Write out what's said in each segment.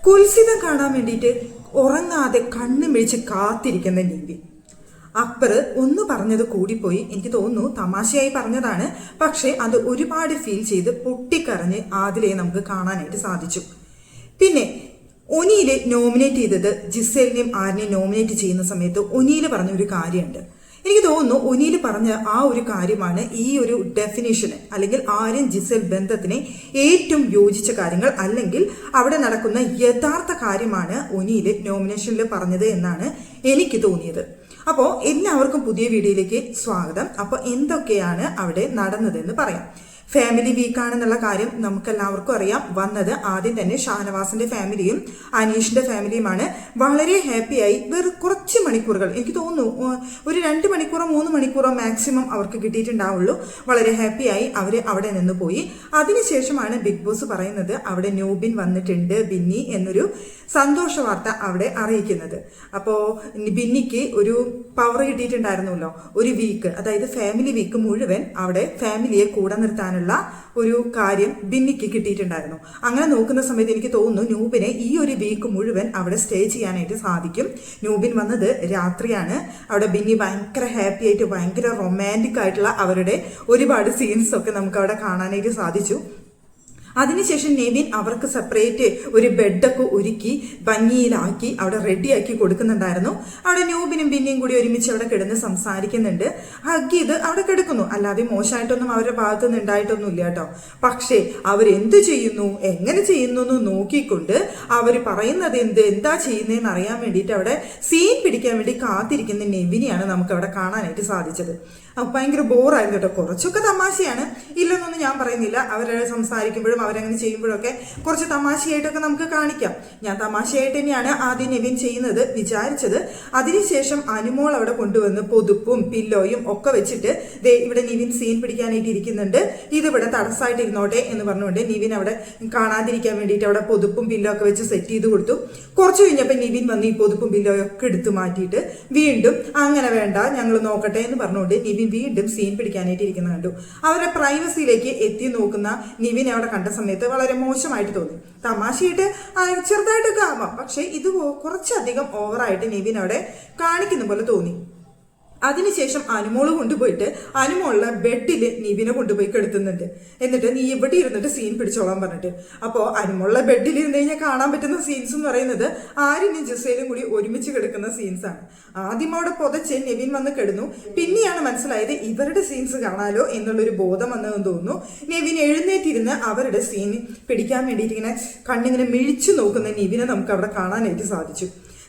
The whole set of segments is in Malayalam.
കുൽസിതം കാണാൻ വേണ്ടിയിട്ട് ഉറങ്ങാതെ കണ്ണു മിഴിച്ച് കാത്തിരിക്കുന്ന നീവി. അക്ബർ ഒന്ന് പറഞ്ഞത് കൂടിപ്പോയി. എനിക്ക് തോന്നുന്നു തമാശയായി പറഞ്ഞതാണ്. പക്ഷെ അത് ഒരുപാട് ഫീൽ ചെയ്ത് പൊട്ടിക്കരഞ്ഞ് ആദിലയെ നമുക്ക് കാണാനായിട്ട് സാധിച്ചു. പിന്നെ ഒനിയില് നോമിനേറ്റ് ചെയ്തത് ജിസേലിനെയും ആരിനെയും നോമിനേറ്റ് ചെയ്യുന്ന സമയത്ത് ഒനിയിൽ പറഞ്ഞൊരു കാര്യമുണ്ട്. എനിക്ക് തോന്നുന്നു ഒനിയിൽ പറഞ്ഞ ആ ഒരു കാര്യമാണ് ഈ ഒരു ഡെഫിനേഷന് അല്ലെങ്കിൽ ആര്യൻ ജിസേൽ ബന്ധത്തിന് ഏറ്റവും യോജിച്ച കാര്യങ്ങൾ, അല്ലെങ്കിൽ അവിടെ നടക്കുന്ന യഥാർത്ഥ കാര്യമാണ് ഒനിയിൽ നോമിനേഷനിൽ പറഞ്ഞത് എന്നാണ് എനിക്ക് തോന്നിയത്. അപ്പോൾ എല്ലാവർക്കും പുതിയ വീഡിയോയിലേക്ക് സ്വാഗതം. അപ്പോൾ എന്തൊക്കെയാണ് അവിടെ നടന്നതെന്ന് പറയാം. ഫാമിലി വീക്കാണെന്നുള്ള കാര്യം നമുക്കെല്ലാവർക്കും അറിയാം. വന്നത് ആദ്യം തന്നെ ഷാനവാസിന്റെ ഫാമിലിയും അനീഷിന്റെ ഫാമിലിയുമാണ്. വളരെ ഹാപ്പിയായി വെറും കുറച്ച് മണിക്കൂറുകൾ, എനിക്ക് തോന്നുന്നു ഒരു 2 മണിക്കൂറോ 3 മണിക്കൂറോ മാക്സിമം അവർക്ക് കിട്ടിയിട്ടുണ്ടാവുള്ളൂ. വളരെ ഹാപ്പിയായി അവർ അവിടെ നിന്ന് പോയി. അതിനുശേഷമാണ് ബിഗ് ബോസ് പറയുന്നത് അവിടെ ന്യൂബിൻ വന്നിട്ടുണ്ട് ബിന്നി എന്നൊരു സന്തോഷ വാർത്ത അവിടെ അറിയിക്കുന്നത്. അപ്പോൾ ബിന്നിക്ക് ഒരു പവർ കിട്ടിയിട്ടുണ്ടായിരുന്നല്ലോ, ഒരു വീക്ക്, അതായത് ഫാമിലി വീക്ക് മുഴുവൻ അവിടെ ഫാമിലിയെ കൂടെ നിർത്താനുള്ള ഒരു കാര്യം ബിന്നിക്ക് കിട്ടിയിട്ടുണ്ടായിരുന്നു. അങ്ങനെ നോക്കുന്ന സമയത്ത് എനിക്ക് തോന്നുന്നു ന്യൂബിനെ ഈ ഒരു വീക്ക് മുഴുവൻ അവിടെ സ്റ്റേ ചെയ്യാനായിട്ട് സാധിക്കും. ന്യൂബിൻ വന്നത് രാത്രിയാണ്. അവിടെ ബിന്നി ഭയങ്കര ഹാപ്പി ആയിട്ട് ഭയങ്കര റൊമാൻറ്റിക് ആയിട്ടുള്ള അവരുടെ ഒരുപാട് സീൻസ് ഒക്കെ നമുക്ക് അവിടെ കാണാനായിട്ട് സാധിച്ചു. അതിനുശേഷം നെവിൻ അവർക്ക് സെപ്പറേറ്റ് ഒരു ബെഡൊക്കെ ഒരുക്കി ഭംഗിയിലാക്കി അവിടെ റെഡിയാക്കി കൊടുക്കുന്നുണ്ടായിരുന്നു. അവിടെ ന്യൂബിനും ബിന്നിയും കൂടി ഒരുമിച്ച് അവിടെ കിടന്ന് സംസാരിക്കുന്നുണ്ട്. ഹഗ് ചെയ്ത് അവിടെ കിടക്കുന്നു. അല്ലാതെ മോശമായിട്ടൊന്നും അവരുടെ ഭാഗത്തു നിന്ന് ഉണ്ടായിട്ടൊന്നും ഇല്ല കേട്ടോ. പക്ഷേ അവരെന്ത് ചെയ്യുന്നു, എങ്ങനെ ചെയ്യുന്നു എന്ന് നോക്കിക്കൊണ്ട് അവർ പറയുന്നത് എന്താ ചെയ്യുന്നതെന്ന് അറിയാൻ വേണ്ടിയിട്ട് അവിടെ സീൻ പിടിക്കാൻ വേണ്ടി കാത്തിരിക്കുന്ന നെവിനെയാണ് നമുക്ക് അവിടെ കാണാനായിട്ട് സാധിച്ചത്. ഭയങ്കര ബോറായിരുന്നു കേട്ടോ. കുറച്ചൊക്കെ തമാശയാണ്, ഇല്ലെന്നൊന്നും ഞാൻ പറയുന്നില്ല. അവരുടെ സംസാരിക്കുമ്പോഴും അവരങ്ങനെ ചെയ്യുമ്പോഴൊക്കെ കുറച്ച് തമാശയായിട്ടൊക്കെ നമുക്ക് കാണിക്കാം. ഞാൻ തമാശയായിട്ട് തന്നെയാണ് ആദ്യം നെവിൻ ചെയ്യുന്നത് വിചാരിച്ചത്. അതിനുശേഷം അനുമോൾ അവിടെ കൊണ്ടുവന്ന് പൊതുപ്പും പില്ലോയും ഒക്കെ വെച്ചിട്ട് ഇവിടെ നിവിൻ സീൻ പിടിക്കാനായിട്ട് ഇരിക്കുന്നുണ്ട്. ഇതിവിടെ തടസ്സമായിട്ട് ഇരുന്നോട്ടെ എന്ന് പറഞ്ഞുകൊണ്ട് നിവിൻ അവിടെ കാണാതിരിക്കാൻ വേണ്ടിയിട്ട് അവിടെ പൊതുപ്പും പില്ലോ ഒക്കെ വെച്ച് സെറ്റ് ചെയ്ത് കൊടുത്തു. കുറച്ച് കഴിഞ്ഞപ്പോൾ നിവിൻ വന്ന് ഈ പൊതുപ്പും പില്ലോയും ഒക്കെ എടുത്തു മാറ്റിയിട്ട് വീണ്ടും അങ്ങനെ വേണ്ട ഞങ്ങൾ നോക്കട്ടെ എന്ന് പറഞ്ഞുകൊണ്ട് നിവിൻ വീണ്ടും സീൻ പിടിക്കാനായിട്ട് ഇരിക്കുന്ന കണ്ടു. അവരുടെ പ്രൈവസിയിലേക്ക് എത്തി നോക്കുന്ന നിവിൻ അവിടെ കണ്ട സമയത്ത് വളരെ മോശമായിട്ട് തോന്നി. തമാശയായിട്ട് ചെറുതായിട്ടൊക്കെ ആവാം, പക്ഷെ ഇത് കുറച്ചധികം ഓവറായിട്ട് നിവിൻ അവിടെ കാണിക്കുന്ന പോലെ തോന്നി. അതിനുശേഷം അനുമോള് കൊണ്ടുപോയിട്ട് അനുമോളുടെ ബെഡിൽ നിവിനെ കൊണ്ടുപോയി കിടത്തുന്നുണ്ട്. എന്നിട്ട് നീ ഇവിടെ ഇരുന്നിട്ട് സീൻ പിടിച്ചോളാൻ പറഞ്ഞിട്ട്. അപ്പോൾ അനുമോളുടെ ബെഡിൽ ഇരുന്ന് കഴിഞ്ഞാൽ കാണാൻ പറ്റുന്ന സീൻസ് എന്ന് പറയുന്നത് ആര്യനും ജിസേലും കൂടി ഒരുമിച്ച് കിടക്കുന്ന സീൻസ് ആണ്. ആദ്യം അവിടെ പുതച്ച് നെവിൻ വന്ന് കിടന്നു. പിന്നെയാണ് മനസ്സിലായത് ഇവരുടെ സീൻസ് കാണാലോ എന്നുള്ളൊരു ബോധം വന്നതെന്ന് തോന്നുന്നു. നെവിൻ എഴുന്നേറ്റിരുന്ന് അവരുടെ സീൻ പിടിക്കാൻ വേണ്ടിയിട്ട് ഇങ്ങനെ കണ്ണിങ്ങനെ മിഴിച്ചു നോക്കുന്ന നെവിനെ നമുക്ക് അവിടെ കാണാനായിട്ട് സാധിച്ചു.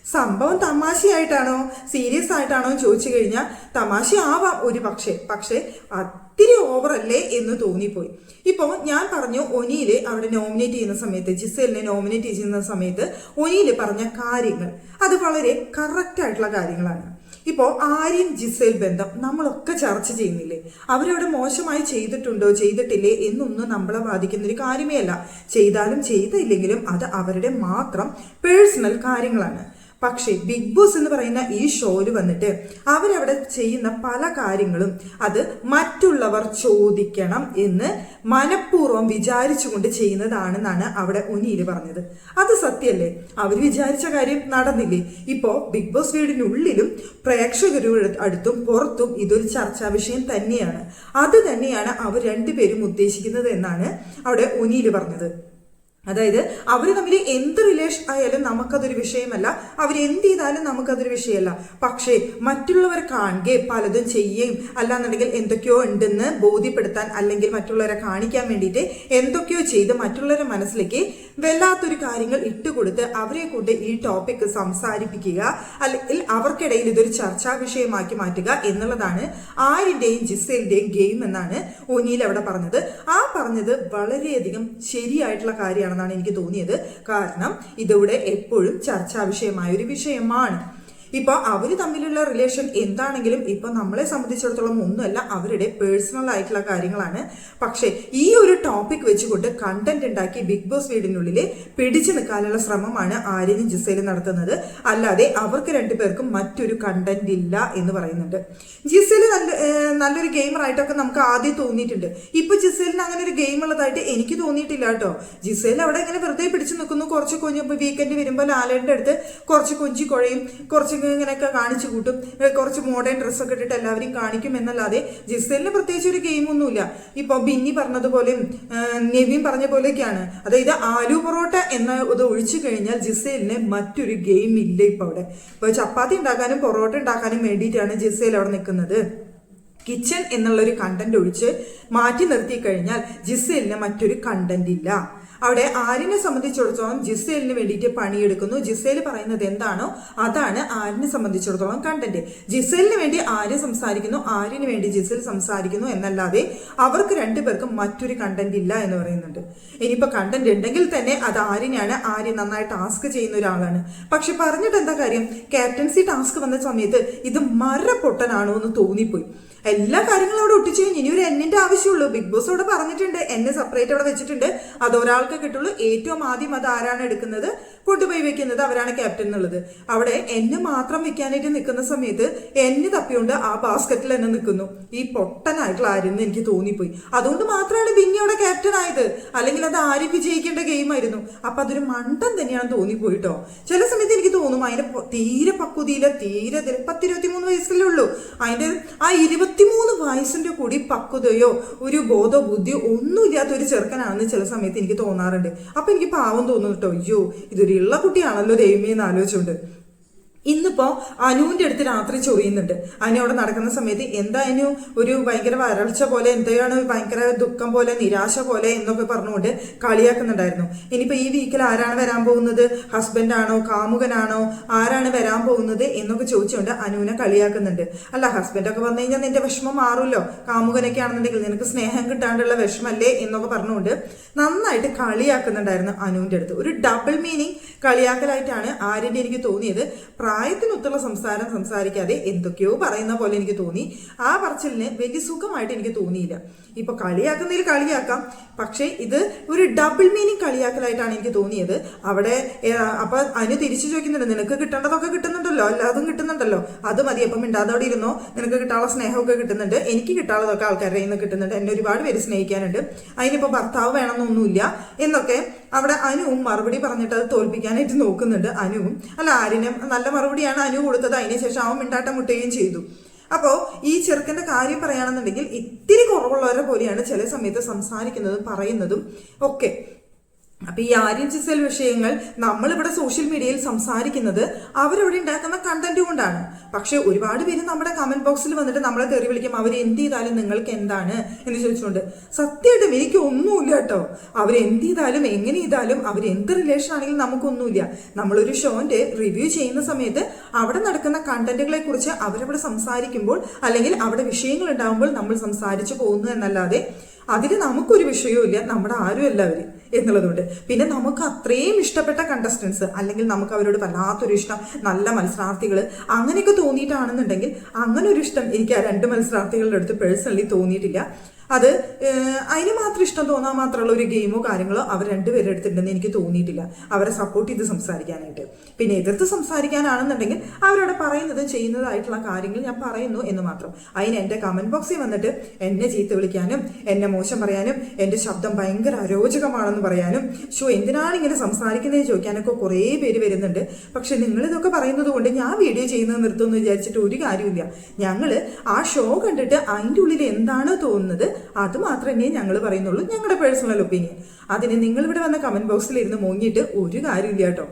സംഭവം തമാശയായിട്ടാണോ സീരിയസ് ആയിട്ടാണോ എന്ന് ചോദിച്ചു കഴിഞ്ഞാൽ തമാശ ആവാം ഒരു പക്ഷേ ഒത്തിരി ഓവറല്ലേ എന്ന് തോന്നിപ്പോയി. ഇപ്പോൾ ഞാൻ പറഞ്ഞു ഒനിയില് അവിടെ നോമിനേറ്റ് ചെയ്യുന്ന സമയത്ത്, ജിസേലിനെ നോമിനേറ്റ് ചെയ്യുന്ന സമയത്ത് ഒനിയില് പറഞ്ഞ കാര്യങ്ങൾ അത് വളരെ കറക്റ്റ് ആയിട്ടുള്ള കാര്യങ്ങളാണ്. ഇപ്പോൾ ആര്യൻ ജിസേൽ ബന്ധം നമ്മളൊക്കെ ചർച്ച ചെയ്യുന്നില്ലേ? അവരവിടെ മോശമായി ചെയ്തിട്ടുണ്ടോ ചെയ്തിട്ടില്ലേ എന്നൊന്നും നമ്മളെ ബാധിക്കുന്നൊരു കാര്യമേ അല്ല. ചെയ്താലും ചെയ്തില്ലെങ്കിലും അത് അവരുടെ മാത്രം പേഴ്സണൽ കാര്യങ്ങളാണ്. പക്ഷേ ബിഗ് ബോസ് എന്ന് പറയുന്ന ഈ ഷോയിൽ വന്നിട്ട് അവരവിടെ ചെയ്യുന്ന പല കാര്യങ്ങളും അത് മറ്റുള്ളവർ ചോദിക്കണം എന്ന് മനഃപൂർവ്വം വിചാരിച്ചുകൊണ്ട് ചെയ്യുന്നതാണെന്നാണ് അവിടെ ഒനിയിൽ പറഞ്ഞത്. അത് സത്യമല്ലേ? അവർ വിചാരിച്ച കാര്യം നടന്നില്ലേ? ഇപ്പോൾ ബിഗ് ബോസ് വീടിനുള്ളിലും പ്രേക്ഷകരുടെ അടുത്തും പുറത്തും ഇതൊരു ചർച്ചാ വിഷയം തന്നെയാണ്. അത് തന്നെയാണ് അവർ രണ്ടുപേരും ഉദ്ദേശിക്കുന്നത് എന്നാണ് അവിടെ ഒനിയിൽ പറഞ്ഞത്. അതായത് അവർ തമ്മിൽ എന്ത് റിലേഷൻ ആയാലും നമുക്കതൊരു വിഷയമല്ല, അവരെന്ത് ചെയ്താലും നമുക്കതൊരു വിഷയമല്ല. പക്ഷേ മറ്റുള്ളവർ കാണുകയും പലതും ചെയ്യുകയും അല്ലാന്നുണ്ടെങ്കിൽ എന്തൊക്കെയോ ഉണ്ടെന്ന് ബോധ്യപ്പെടുത്താൻ അല്ലെങ്കിൽ മറ്റുള്ളവരെ കാണിക്കാൻ വേണ്ടിയിട്ട് എന്തൊക്കെയോ ചെയ്ത് മറ്റുള്ളവരുടെ മനസ്സിലേക്ക് വല്ലാത്തൊരു കാര്യങ്ങൾ ഇട്ടുകൊടുത്ത് അവരെ കൊണ്ട് ഈ ടോപ്പിക് സംസാരിപ്പിക്കുക, അല്ലെങ്കിൽ അവർക്കിടയിൽ ഇതൊരു ചർച്ചാ വിഷയമാക്കി മാറ്റുക എന്നുള്ളതാണ് ആര്യന്റെയും ജിസേലിന്റെയും ഗെയിം എന്നാണ് ഒനിയിൽ അവിടെ പറഞ്ഞത്. ആ പറഞ്ഞത് വളരെയധികം ശരിയായിട്ടുള്ള കാര്യമാണ് എന്നാണ് എനിക്ക് തോന്നിയത്. കാരണം ഇതിവിടെ എപ്പോഴും ചർച്ചാ വിഷയമായ ഒരു വിഷയമാണ്. ഇപ്പൊ അവര് തമ്മിലുള്ള റിലേഷൻ എന്താണെങ്കിലും ഇപ്പൊ നമ്മളെ സംബന്ധിച്ചിടത്തോളം ഒന്നുമല്ല, അവരുടെ പേഴ്സണൽ ആയിട്ടുള്ള കാര്യങ്ങളാണ്. പക്ഷെ ഈ ഒരു ടോപ്പിക് വെച്ചുകൊണ്ട് കണ്ടന്റ് ഉണ്ടാക്കി ബിഗ് ബോസ് വീടിനുള്ളിൽ പിടിച്ചു നിൽക്കാനുള്ള ശ്രമമാണ് ആര്യനും ജിസേലും നടത്തുന്നത്. അല്ലാതെ അവർക്ക് രണ്ടുപേർക്കും മറ്റൊരു കണ്ടന്റ് ഇല്ല എന്ന് പറയുന്നുണ്ട്. ജിസേല് നല്ലൊരു ഗെയിമർ ആയിട്ടൊക്കെ നമുക്ക് ആദ്യം തോന്നിയിട്ടുണ്ട്. ഇപ്പൊ ജിസേലിന് അങ്ങനെ ഒരു ഗെയിം ഉള്ളതായിട്ട് എനിക്ക് തോന്നിയിട്ടില്ല കേട്ടോ. ജിസേൽ അവിടെ ഇങ്ങനെ വെറുതെ പിടിച്ചു നിൽക്കുന്നു. കുറച്ച് കൊഞ്ച് വീക്കെൻഡ് വരുമ്പോൾ ലാലേന്റെ അടുത്ത് കുറച്ച് കൊഞ്ചി കുഴയും, കുറച്ച് ഇങ്ങനെയൊക്കെ കാണിച്ചു കൂട്ടും, കുറച്ച് മോഡേൺ ഡ്രസ്സൊക്കെ ഇട്ടിട്ട് എല്ലാവരെയും കാണിക്കും എന്നല്ലാതെ ജിസേലിന് പ്രത്യേകിച്ച് ഒരു ഗെയിം ഒന്നുമില്ല. ഇപ്പൊ ബിന്നി പറഞ്ഞതുപോലെയും നെവിൻ പറഞ്ഞ പോലെയൊക്കെയാണ്. അതായത് ആലു പൊറോട്ട എന്ന ഇത് ഒഴിച്ചു കഴിഞ്ഞാൽ ജിസേലിന് മറ്റൊരു ഗെയിം ഇല്ല. ഇപ്പൊ അവിടെ ഇപ്പൊ ചപ്പാത്തി ഉണ്ടാക്കാനും പൊറോട്ട ഉണ്ടാക്കാനും വേണ്ടിയിട്ടാണ് ജിസേൽ അവിടെ നിൽക്കുന്നത്. കിച്ചൺ എന്നുള്ളൊരു കണ്ടന്റ് ഒഴിച്ച് മാറ്റി നിർത്തി കഴിഞ്ഞാൽ ജിസേലിന് മറ്റൊരു കണ്ടന്റ് ഇല്ല. അവിടെ ആര്യനെ സംബന്ധിച്ചിടത്തോളം ജിസേലിന് വേണ്ടിയിട്ട് പണിയെടുക്കുന്നു. ജിസേൽ പറയുന്നത് എന്താണോ അതാണ് ആര്യനെ സംബന്ധിച്ചിടത്തോളം കണ്ടന്റ്. ജിസേലിന് വേണ്ടി ആര്യൻ സംസാരിക്കുന്നു, ആര്യന് വേണ്ടി ജിസേൽ സംസാരിക്കുന്നു എന്നല്ലാതെ അവർക്ക് രണ്ടുപേർക്കും മറ്റൊരു കണ്ടന്റ് ഇല്ല എന്ന് പറയുന്നുണ്ട്. ഇനിയിപ്പോ കണ്ടന്റ് ഉണ്ടെങ്കിൽ തന്നെ അത് ആര്യനാണ്. ആര്യൻ നന്നായി ടാസ്ക് ചെയ്യുന്ന ഒരാളാണ്. പക്ഷെ പറഞ്ഞിട്ട് എന്താ കാര്യം? ക്യാപ്റ്റൻസി ടാസ്ക് വന്ന സമയത്ത് ഇത് മരപ്പൊട്ടനാണോ എന്ന് തോന്നിപ്പോയി. എല്ലാ കാര്യങ്ങളും അവിടെ ഒട്ടിച്ചു കഴിഞ്ഞ് ഇനി ഒരു എന്നിന്റെ ആവശ്യമുള്ളൂ. ബിഗ് ബോസ് അവിടെ പറഞ്ഞിട്ടുണ്ട്, എന്നെ സെപ്പറേറ്റ് അവിടെ വെച്ചിട്ടുണ്ട്, അത് ഒരാൾക്ക് കിട്ടുള്ളൂ. ഏറ്റവും ആദ്യം അത് ആരാണ് എടുക്കുന്നത്, കൊണ്ടുപോയി വെക്കുന്നത്, അവരാണ് ക്യാപ്റ്റൻ എന്നുള്ളത്. അവിടെ എന്നെ മാത്രം വെക്കാനായിട്ട് നിൽക്കുന്ന സമയത്ത് എന്നെ തപ്പിയോണ്ട് ആ ബാസ്ക്കറ്റിൽ തന്നെ നിൽക്കുന്നു. ഈ പൊട്ടനായിട്ടുള്ള ആരെന്ന് എനിക്ക് തോന്നിപ്പോയി. അതുകൊണ്ട് മാത്രമാണ് ബിന്നി അവിടെ ക്യാപ്റ്റൻ ആയത്. അല്ലെങ്കിൽ അത് ആരും വിജയിക്കേണ്ട ഗെയിം ആയിരുന്നു. അപ്പൊ അതൊരു മണ്ടൻ തന്നെയാണ് തോന്നിപ്പോയിട്ടോ. ചില സമയത്ത് എനിക്ക് തോന്നും അതിന്റെ തീരെ പക്വതയില്ല, തീരെ 10-23 വയസ്സല്ലേ ഉള്ളൂ. അതിന്റെ ആ 23 വയസ്സിന്റെ കൂടി പക്വതയോ ഒരു ബോധോ ബുദ്ധിയോ ഒന്നുമില്ലാത്ത ഒരു ചെറുക്കനാണെന്ന് ചില സമയത്ത് എനിക്ക് തോന്നാറുണ്ട്. അപ്പൊ എനിക്ക് പാവം തോന്നുന്നു കേട്ടോ. അയ്യോ, ഇതൊരു ഇള്ള കുട്ടിയാണല്ലോ ദൈവമേ എന്ന് ആലോചിച്ചുകൊണ്ട്. ഇന്നിപ്പോ അനുവിന്റെ അടുത്ത് രാത്രി ചൊറിയുന്നുണ്ട്. അനു അവിടെ നടക്കുന്ന സമയത്ത് എന്താ അനു ഒരു ഭയങ്കര വരൾച്ച പോലെ, എന്താണ് ഭയങ്കര ദുഃഖം പോലെ, നിരാശ പോലെ എന്നൊക്കെ പറഞ്ഞുകൊണ്ട് കളിയാക്കുന്നുണ്ടായിരുന്നു. ഇനിയിപ്പോ ഈ വീക്കിൽ ആരാണ് വരാൻ പോകുന്നത്, ഹസ്ബൻഡാണോ കാമുകനാണോ, ആരാണ് വരാൻ പോകുന്നത് എന്നൊക്കെ ചോദിച്ചുകൊണ്ട് അനുവിനെ കളിയാക്കുന്നുണ്ട്. അല്ല, ഹസ്ബൻഡൊക്കെ വന്നു കഴിഞ്ഞാൽ നിന്റെ വിഷമം മാറുമല്ലോ, കാമുകനൊക്കെ ആണെന്നുണ്ടെങ്കിൽ നിനക്ക് സ്നേഹം കിട്ടാണ്ടുള്ള വിഷമല്ലേ എന്നൊക്കെ പറഞ്ഞുകൊണ്ട് നന്നായിട്ട് കളിയാക്കുന്നുണ്ടായിരുന്നു അനുവിന്റെ അടുത്ത്. ഒരു ഡബിൾ മീനിങ് കളിയാക്കലായിട്ടാണ് ആര്യന്റെ എനിക്ക് തോന്നിയത്. പ്രായത്തിനൊത്തുള്ള സംസാരിക്കാതെ എന്തൊക്കെയോ പറയുന്ന പോലെ എനിക്ക് തോന്നി. ആ പറച്ചിലിന് വലിയ സുഖമായിട്ട് എനിക്ക് തോന്നിയില്ല. ഇപ്പൊ കളിയാക്കുന്നതിൽ കളിയാക്കാം, പക്ഷെ ഇത് ഒരു ഡബിൾ മീനിങ് കളിയാക്കലായിട്ടാണ് എനിക്ക് തോന്നിയത്. അവിടെ അപ്പൊ അനു തിരിച്ചു ചോദിക്കുന്നുണ്ട്, നിനക്ക് കിട്ടേണ്ടതൊക്കെ കിട്ടുന്നുണ്ടല്ലോ, എല്ലാതും കിട്ടുന്നുണ്ടല്ലോ, അത് മതി, അപ്പം മിണ്ടാതോടെ ഇരുന്നോ, നിനക്ക് കിട്ടാനുള്ള സ്നേഹമൊക്കെ കിട്ടുന്നുണ്ട്, എനിക്ക് കിട്ടാനുള്ളതൊക്കെ ആൾക്കാരുടെ കയ്യിൽ നിന്ന് കിട്ടുന്നുണ്ട്, എന്നെ ഒരുപാട് പേര് സ്നേഹിക്കാനുണ്ട്, അതിനിപ്പോ ഭർത്താവ് വേണമെന്നൊന്നുമില്ല എന്നൊക്കെ അവിടെ അനുവും മറുപടി പറഞ്ഞിട്ട് അത് തോൽപ്പിക്കാനായിട്ട് നോക്കുന്നുണ്ട്. അനുവും അല്ല, ആര്യനും നല്ല മറുപടിയാണ് അനു കൊടുത്തത്. അതിനുശേഷം അവൻ മിണ്ടാട്ടം മുട്ടുകയും ചെയ്തു. അപ്പോ ഈ ചെറുക്കന്റെ കാര്യം പറയുകയാണെന്നുണ്ടെങ്കിൽ ഇത്തിരി കുറവുള്ളവരെ പോലെയാണ് ചില സമയത്ത് സംസാരിക്കുന്നതും പറയുന്നതും ഒക്കെ. അപ്പൊ ഈ ആര്യൻ ജിസേൽ വിഷയങ്ങൾ നമ്മളിവിടെ സോഷ്യൽ മീഡിയയിൽ സംസാരിക്കുന്നത് അവരവിടെ ഉണ്ടാക്കുന്ന കണ്ടന്റ് കൊണ്ടാണ്. പക്ഷെ ഒരുപാട് പേര് നമ്മുടെ കമന്റ് ബോക്സിൽ വന്നിട്ട് നമ്മളെ തെറി വിളിക്കും, അവർ എന്ത് ചെയ്താലും നിങ്ങൾക്ക് എന്താണ് എന്ന് ചോദിച്ചുകൊണ്ട്. സത്യമായിട്ടും എനിക്ക് ഒന്നുമില്ല കേട്ടോ. അവരെന്ത് ചെയ്താലും എങ്ങനെ ചെയ്താലും അവരെന്ത് റിലേഷൻ ആണെങ്കിലും നമുക്കൊന്നുമില്ല. നമ്മളൊരു ഷോന്റെ റിവ്യൂ ചെയ്യുന്ന സമയത്ത് അവിടെ നടക്കുന്ന കണ്ടന്റുകളെ കുറിച്ച് അവരവിടെ സംസാരിക്കുമ്പോൾ അല്ലെങ്കിൽ അവിടെ വിഷയങ്ങൾ ഉണ്ടാകുമ്പോൾ നമ്മൾ സംസാരിച്ചു പോകുന്നു എന്നല്ലാതെ അതിന് നമുക്കൊരു വിഷയവും ഇല്ല, നമ്മുടെ ആരും അല്ല അവര് എന്നുള്ളതുകൊണ്ട്. പിന്നെ നമുക്ക് അത്രയും ഇഷ്ടപ്പെട്ട കണ്ടസ്റ്റൻസ് അല്ലെങ്കിൽ നമുക്ക് അവരോട് വല്ലാത്തൊരു ഇഷ്ടം, നല്ല മത്സരാർത്ഥികൾ അങ്ങനെയൊക്കെ തോന്നിയിട്ടാണെന്നുണ്ടെങ്കിൽ അങ്ങനെ ഒരു ഇഷ്ടം എനിക്ക് ആ 2 മത്സരാർത്ഥികളുടെ അടുത്ത് പേഴ്സണലി തോന്നിയിട്ടില്ല. അത് അതിന് മാത്രം ഇഷ്ടം തോന്നാൻ മാത്രമുള്ള ഒരു ഗെയിമോ കാര്യങ്ങളോ അവർ രണ്ടുപേരുടെ അടുത്തുണ്ടെന്ന് എനിക്ക് തോന്നിയിട്ടില്ല. അവരെ സപ്പോർട്ട് ചെയ്ത് സംസാരിക്കാനായിട്ട്. പിന്നെ എതിർത്ത് സംസാരിക്കാനാണെന്നുണ്ടെങ്കിൽ അവരവിടെ പറയുന്നതും ചെയ്യുന്നതായിട്ടുള്ള കാര്യങ്ങൾ ഞാൻ പറയുന്നു എന്ന് മാത്രം. അതിന് എൻ്റെ കമന്റ് ബോക്സിൽ വന്നിട്ട് എന്നെ ചീത്ത വിളിക്കാനും എന്നെ മോശം പറയാനും എൻ്റെ ശബ്ദം ഭയങ്കര അരോചകമാണെന്ന് പറയാനും എന്തിനാണ് ഇങ്ങനെ സംസാരിക്കുന്നതെന്ന് ചോദിക്കാനൊക്കെ കുറേ പേര് വരുന്നുണ്ട്. പക്ഷെ നിങ്ങളിതൊക്കെ പറയുന്നത് കൊണ്ട് ഞാൻ വീഡിയോ ചെയ്യുന്നത് നിർത്തുമെന്ന് വിചാരിച്ചിട്ട് ഒരു കാര്യമില്ല. ഞങ്ങൾ ആ ഷോ കണ്ടിട്ട് അതിൻ്റെ ഉള്ളിൽ എന്താണോ തോന്നുന്നത് അത് മാത്രമേ ഞങ്ങൾ പറയുന്നുള്ളൂ, ഞങ്ങളുടെ പേഴ്സണൽ ഒപ്പീനിയൻ. അതിന് നിങ്ങളിവിടെ വന്ന കമന്റ് ബോക്സിൽ ഇരുന്ന് മുങ്ങിയിട്ട് ഒരു കാര്യമില്ല കേട്ടോ.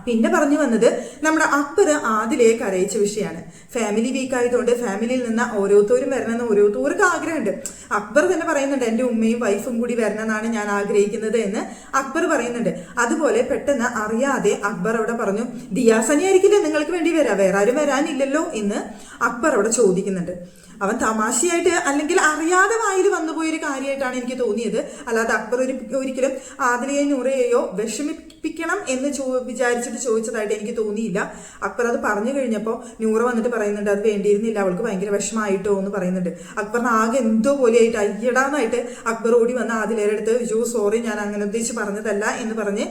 പിന്നെ പറഞ്ഞു വന്നത് നമ്മുടെ അക്ബർ ആദിലേക്ക് അറിയിച്ച വിഷയമാണ്. ഫാമിലി വീക്ക് ആയതുകൊണ്ട് ഫാമിലിയിൽ നിന്ന് ഓരോരുത്തരും വരണമെന്ന് ഓരോരുത്തർക്ക് ആഗ്രഹമുണ്ട്. അക്ബർ തന്നെ പറയുന്നുണ്ട്, എൻ്റെ ഉമ്മയും വൈഫും കൂടി വരണമെന്നാണ് ഞാൻ ആഗ്രഹിക്കുന്നത് എന്ന് അക്ബർ പറയുന്നുണ്ട്. അതുപോലെ പെട്ടെന്ന് അറിയാതെ അക്ബർ അവിടെ പറഞ്ഞു, ദിയാസനി ആയിരിക്കില്ലേ നിങ്ങൾക്ക് വേണ്ടി വരാം, വേറെ ആരും വരാനില്ലല്ലോ എന്ന് അക്ബർ അവിടെ ചോദിക്കുന്നുണ്ട്. അവൻ തമാശയായിട്ട് അല്ലെങ്കിൽ അറിയാതെ വായിൽ വന്നുപോയൊരു കാര്യമായിട്ടാണ് എനിക്ക് തോന്നിയത്. അല്ലാതെ അക്ബർ ഒരിക്കലും ആദിലയെയോ നൂറയെയോ സമ്മതിപ്പിക്കണം എന്ന് വിചാരിച്ചിട്ട് ചോദിച്ചതായിട്ട് എനിക്ക് തോന്നിയില്ല. അക്ബർ അത് പറഞ്ഞു കഴിഞ്ഞപ്പോൾ നൂറ വന്നിട്ട് പറയുന്നുണ്ട് അത് വേണ്ടിയിരുന്നില്ല, അവൾക്ക് ഭയങ്കര വിഷമമായിട്ടോ എന്ന് പറയുന്നുണ്ട്. അക്ബറിന് ആകെ എന്തോ പോലെയായിട്ട് അയ്യടാന്നായിട്ട് അക്ബർ ഓടി വന്ന് ആദിലയുടെ അടുത്ത് അയ്യോ സോറി ഞാൻ അങ്ങനെ ഉദ്ദേശിച്ച് പറഞ്ഞതല്ല എന്ന് പറഞ്ഞ്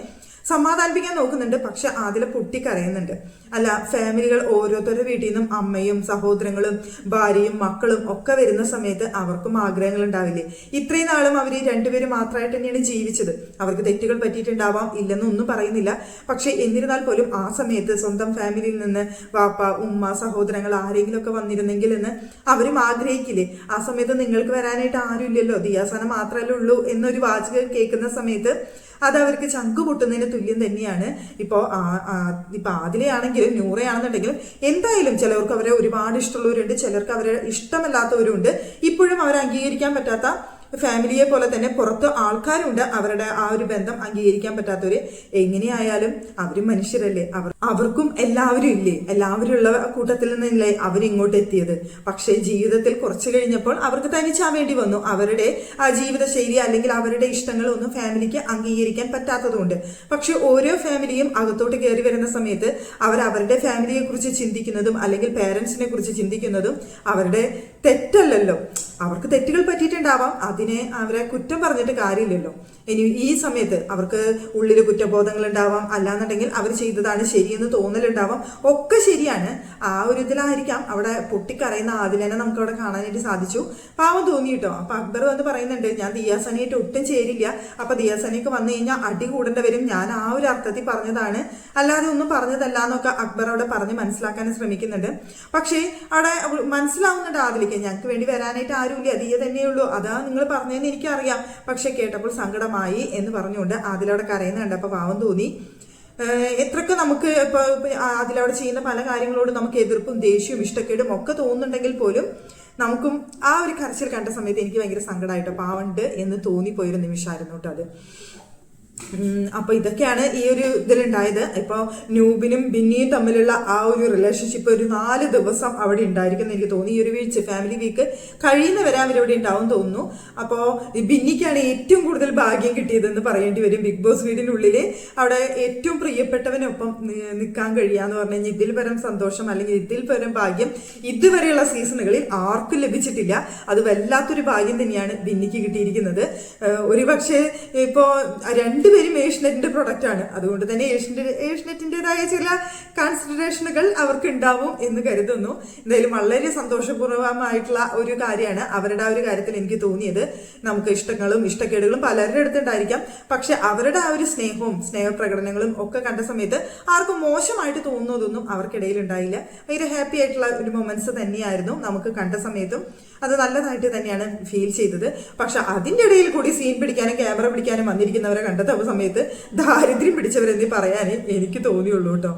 സമാധാനിപ്പിക്കാൻ നോക്കുന്നുണ്ട്. പക്ഷെ ആദില പൊട്ടിക്കരയുന്നുണ്ട്. അല്ല, ഫാമിലികൾ ഓരോരുത്തരുടെ വീട്ടിൽ നിന്നും അമ്മയും സഹോദരങ്ങളും ഭാര്യയും മക്കളും ഒക്കെ വരുന്ന സമയത്ത് അവർക്കും ആഗ്രഹങ്ങൾ ഉണ്ടാവില്ലേ? ഇത്രയും നാളും അവർ രണ്ടുപേരും മാത്രമായിട്ട് തന്നെയാണ് ജീവിച്ചത്. അവർക്ക് തെറ്റുകൾ പറ്റിയിട്ടുണ്ടാവാം, ഇല്ലെന്നൊന്നും പറയുന്നില്ല. പക്ഷെ എന്നിരുന്നാൽ പോലും ആ സമയത്ത് സ്വന്തം ഫാമിലിയിൽ നിന്ന് വാപ്പ ഉമ്മ സഹോദരങ്ങൾ ആരെങ്കിലും ഒക്കെ വന്നിരുന്നെങ്കിൽ എന്ന് അവരും ആഗ്രഹിക്കില്ലേ? ആ സമയത്ത് നിങ്ങൾക്ക് വരാനായിട്ട് ആരും ഇല്ലല്ലോ, ദിയാസന മാത്രമല്ലേ ഉള്ളൂ എന്നൊരു വാചകം കേൾക്കുന്ന സമയത്ത് അത് അവർക്ക് ചങ്കു പൊട്ടുന്നതിന് തുല്യം തന്നെയാണ്. ഇപ്പൊ ആദിലയാണെങ്കിലും നൂറയാണെന്നുണ്ടെങ്കിലും എന്തായാലും ചിലർക്ക് അവരെ ഒരുപാട് ഇഷ്ടമുള്ളവരുണ്ട്, ചിലർക്ക് അവരെ ഇഷ്ടമല്ലാത്തവരുണ്ട്. ഇപ്പോഴും അവരെ അംഗീകരിക്കാൻ പറ്റാത്ത ഫാമിലിയെ പോലെ തന്നെ പുറത്ത് ആൾക്കാരുണ്ട് അവരുടെ ആ ഒരു ബന്ധം അംഗീകരിക്കാൻ പറ്റാത്തവര്. എങ്ങനെയായാലും അവരും മനുഷ്യരല്ലേ, അവർക്കും എല്ലാവരും ഇല്ലേ, എല്ലാവരും ഉള്ള കൂട്ടത്തിൽ നിന്നല്ലേ അവരിങ്ങോട്ട് എത്തിയത്. പക്ഷേ ജീവിതത്തിൽ കുറച്ചു കഴിഞ്ഞപ്പോൾ അവർക്ക് തനിച്ചാവേണ്ടി വന്നു. അവരുടെ ആ ജീവിത ശൈലി അല്ലെങ്കിൽ അവരുടെ ഇഷ്ടങ്ങളൊന്നും ഫാമിലിക്ക് അംഗീകരിക്കാൻ പറ്റാത്തതുകൊണ്ട്. പക്ഷെ ഓരോ ഫാമിലിയും അകത്തോട്ട് കയറി വരുന്ന സമയത്ത് അവരുടെ ഫാമിലിയെ കുറിച്ച് ചിന്തിക്കുന്നതും അല്ലെങ്കിൽ പേരൻസിനെ കുറിച്ച് ചിന്തിക്കുന്നതും അവരുടെ തെറ്റല്ലല്ലോ. അവർക്ക് തെറ്റുകൾ പറ്റിയിട്ടുണ്ടാവാം, അതിനെ അവരെ കുറ്റം പറഞ്ഞിട്ട് കാര്യമില്ലല്ലോ. ഇനി ഈ സമയത്ത് അവർക്ക് ഉള്ളിൽ കുറ്റബോധങ്ങൾ ഉണ്ടാവാം, അല്ലാന്നുണ്ടെങ്കിൽ അവർ ചെയ്തതാണ് ശരിയെന്ന് തോന്നലുണ്ടാവാം, ഒക്കെ ശരിയാണ്. ആ ഒരു ഇതിലായിരിക്കാം അവിടെ പൊട്ടിക്കറയുന്ന ആദിലനെ നമുക്ക് അവിടെ കാണാനായിട്ട് സാധിച്ചു. പാവം തോന്നി കേട്ടോ. അപ്പൊ അക്ബർ വന്ന് പറയുന്നുണ്ട് ഞാൻ ദിയാസനയായിട്ട് ഒട്ടും ചേരില്ല, അപ്പൊ ദിയാസനയ്ക്ക് വന്നു കഴിഞ്ഞാൽ അടി കൂടേണ്ട വരും, ഞാൻ ആ ഒരു അർത്ഥത്തിൽ പറഞ്ഞതാണ് അല്ലാതെ ഒന്നും പറഞ്ഞതല്ല എന്നൊക്കെ അക്ബർ അവിടെ പറഞ്ഞ് മനസ്സിലാക്കാൻ ശ്രമിക്കുന്നുണ്ട്. പക്ഷേ അവിടെ മനസ്സിലാവുന്നുണ്ട് ആദിലേക്ക് ഞങ്ങൾക്ക് വേണ്ടി വരാനായിട്ട് ആരുമില്ല, ദിയ തന്നെയുള്ളൂ, അതാ നിങ്ങൾ പറഞ്ഞതെന്ന് എനിക്കറിയാം, പക്ഷെ കേട്ടപ്പോൾ സങ്കടമായി എന്ന് പറഞ്ഞുകൊണ്ട് ആദിലവിടെ കരയുന്ന കണ്ടപ്പോൾ പാവം തോന്നി. എത്രയൊക്കെ നമുക്ക് ഇപ്പൊ അതിലവിടെ ചെയ്യുന്ന പല കാര്യങ്ങളോടും നമുക്ക് എതിർപ്പും ദേഷ്യവും ഇഷ്ടക്കേടും ഒക്കെ തോന്നുന്നുണ്ടെങ്കിൽ പോലും നമുക്കും ആ ഒരു കരച്ചിൽ കണ്ട സമയത്ത് എനിക്ക് ഭയങ്കര സങ്കടമായിട്ടോ പാവുണ്ട് എന്ന് തോന്നിപ്പോയൊരു നിമിഷമായിരുന്നു കേട്ടോ അത്. അപ്പൊ ഇതൊക്കെയാണ് ഈ ഒരു ഇതിലുണ്ടായത്. ഇപ്പൊ നൂബിനും ബിന്നിയും തമ്മിലുള്ള ആ ഒരു റിലേഷൻഷിപ്പ് ഒരു 4 ദിവസം അവിടെ ഉണ്ടായിരിക്കും എനിക്ക് തോന്നി. ഈ ഒരു ഫാമിലി വീക്ക് കഴിയുന്നവരെ അവരവിടെ ഉണ്ടാവും തോന്നുന്നു. അപ്പോ ബിന്നിക്കാണ് ഏറ്റവും കൂടുതൽ ഭാഗ്യം കിട്ടിയതെന്ന് പറയേണ്ടി വരും. ബിഗ് ബോസ് വീടിനുള്ളില് അവിടെ ഏറ്റവും പ്രിയപ്പെട്ടവനൊപ്പം നിൽക്കാൻ കഴിയാന്ന് പറഞ്ഞു കഴിഞ്ഞാൽ ഇതിൽ പരം സന്തോഷം അല്ലെങ്കിൽ ഇതിൽ പരം ഭാഗ്യം ഇതുവരെയുള്ള സീസണുകളിൽ ആർക്കും ലഭിച്ചിട്ടില്ല. അത് വല്ലാത്തൊരു ഭാഗ്യം തന്നെയാണ് ബിന്നിക്ക് കിട്ടിയിരിക്കുന്നത്. ഒരുപക്ഷെ ഇപ്പോ രണ്ടുപേരും ഏഷ്യനെറ്റിന്റെ പ്രൊഡക്റ്റ് ആണ്, അതുകൊണ്ട് തന്നെ ഏഷ്യനെറ്റിൻ്റെതായ ചില കൺസിഡറേഷനുകൾ അവർക്ക് ഉണ്ടാവും എന്ന് കരുതുന്നു. എന്തായാലും വളരെ സന്തോഷപൂർവമായിട്ടുള്ള ഒരു കാര്യമാണ് അവരുടെ ആ ഒരു കാര്യത്തിൽ എനിക്ക് തോന്നിയത്. നമുക്ക് ഇഷ്ടങ്ങളും ഇഷ്ടക്കേടുകളും പലരുടെ അടുത്തുണ്ടായിരിക്കാം, പക്ഷെ അവരുടെ ആ ഒരു സ്നേഹപ്രകടനങ്ങളും ഒക്കെ കണ്ട സമയത്ത് ആർക്കും മോശമായിട്ട് തോന്നുന്നതൊന്നും അവർക്കിടയിൽ ഉണ്ടായില്ല. ഭയങ്കര ഹാപ്പി ആയിട്ടുള്ള ഒരു മൊമെന്റ്സ് തന്നെയായിരുന്നു നമുക്ക് കണ്ട സമയത്തും. അത് നല്ലതായിട്ട് തന്നെയാണ് ഫീൽ ചെയ്തത്. പക്ഷെ അതിൻ്റെ ഇടയിൽ കൂടി സീൻ പിടിക്കാനും ക്യാമറ പിടിക്കാനും വന്നിരിക്കുന്നവരെ കണ്ടെത്തുന്ന സമയത്ത് ദാരിദ്ര്യം പിടിച്ചവരെന്നേ പറയാനേ എനിക്ക് തോന്നിയുള്ളൂ കേട്ടോ.